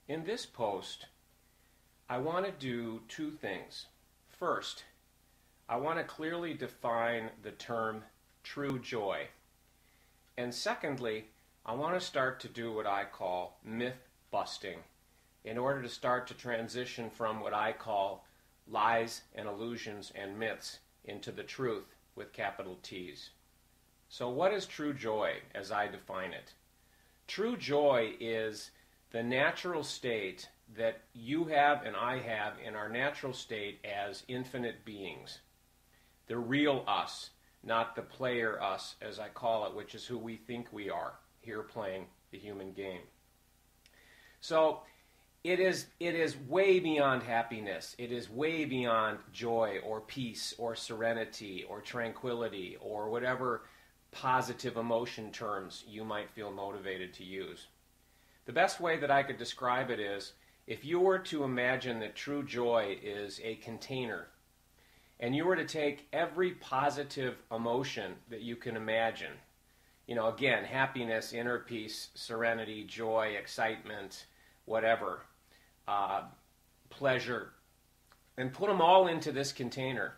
In this post, I want to do two things. First, I want to clearly define the term true joy. And secondly, I want to start to do what I call myth busting in order to start to transition from what I call lies and illusions and myths into the truth with capital T's. So what is true joy as I define it? True joy is the natural state that you have and I have in our natural state as infinite beings. The real us, not the player us, as I call it, which is who we think we are, here playing the human game. So it is way beyond happiness. It is way beyond joy or peace or serenity or tranquility or whatever positive emotion terms you might feel motivated to use. The best way that I could describe it is if you were to imagine that true joy is a container and you were to take every positive emotion that you can imagine, again, happiness, inner peace, serenity, joy, excitement, whatever, pleasure, and put them all into this container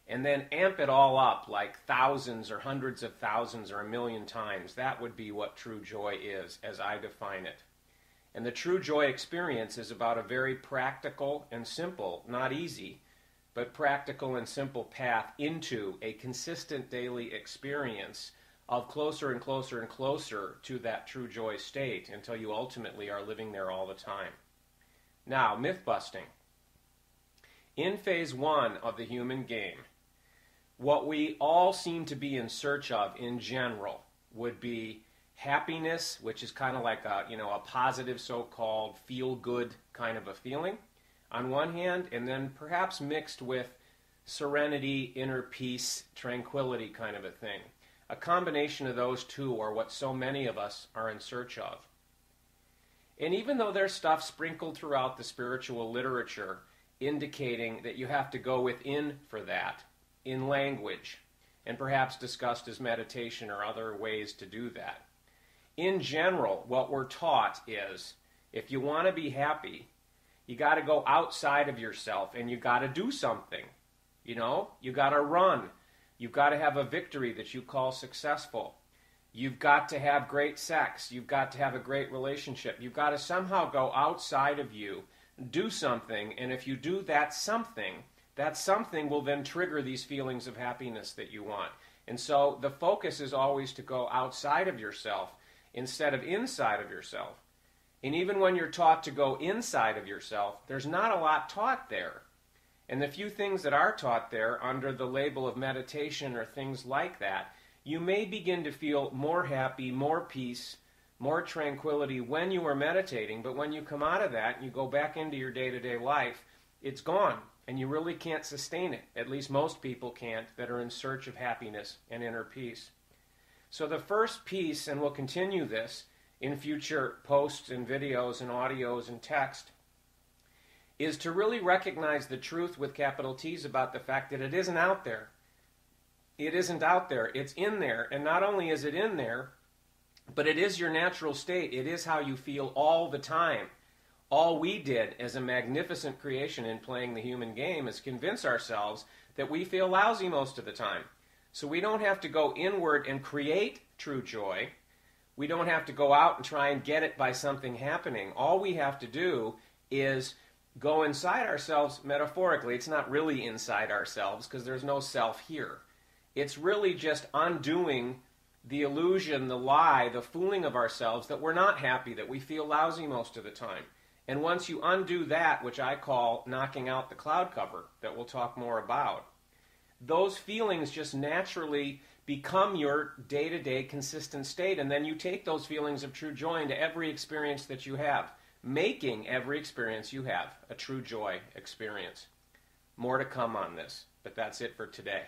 and then amp it all up like thousands or hundreds of thousands or a million times. That would be what true joy is as I define it. And the true joy experience is about a very practical and simple, not easy, but practical and simple path into a consistent daily experience of closer and closer and closer to that true joy state until you ultimately are living there all the time. Now, myth busting. In phase one of the human game, what we all seem to be in search of in general would be happiness, which is kind of like a positive so-called feel-good kind of a feeling on one hand, and then perhaps mixed with serenity, inner peace, tranquility kind of a thing. A combination of those two are what so many of us are in search of. And even though there's stuff sprinkled throughout the spiritual literature indicating that you have to go within for that, in language, and perhaps discussed as meditation or other ways to do that. In general, what we're taught is if you want to be happy, you got to go outside of yourself and you got to do something. You got to run. You've got to have a victory that you call successful. You've got to have great sex. You've got to have a great relationship. You've got to somehow go outside of you, do something, and if you do that something will then trigger these feelings of happiness that you want. And so the focus is always to go outside of yourself instead of inside of yourself. And even when you're taught to go inside of yourself, there's not a lot taught there. And the few things that are taught there under the label of meditation or things like that, you may begin to feel more happy, more peace, more tranquility when you are meditating, but when you come out of that and you go back into your day-to-day life, it's gone, and you really can't sustain it. At least most people can't that are in search of happiness and inner peace. So the first piece, and we'll continue this in future posts and videos and audios and text, is to really recognize the truth with capital T's about the fact that it isn't out there. It isn't out there. It's in there. And not only is it in there, but it is your natural state. It is how you feel all the time. All we did as a magnificent creation in playing the human game is convince ourselves that we feel lousy most of the time. So we don't have to go inward and create true joy. We don't have to go out and try and get it by something happening. All we have to do is go inside ourselves metaphorically. It's not really inside ourselves because there's no self here. It's really just undoing the illusion, the lie, the fooling of ourselves that we're not happy, that we feel lousy most of the time. And once you undo that, which I call knocking out the cloud cover, that we'll talk more about, those feelings just naturally become your day-to-day consistent state, and then you take those feelings of true joy into every experience that you have, making every experience you have a true joy experience. More to come on this, but that's it for today.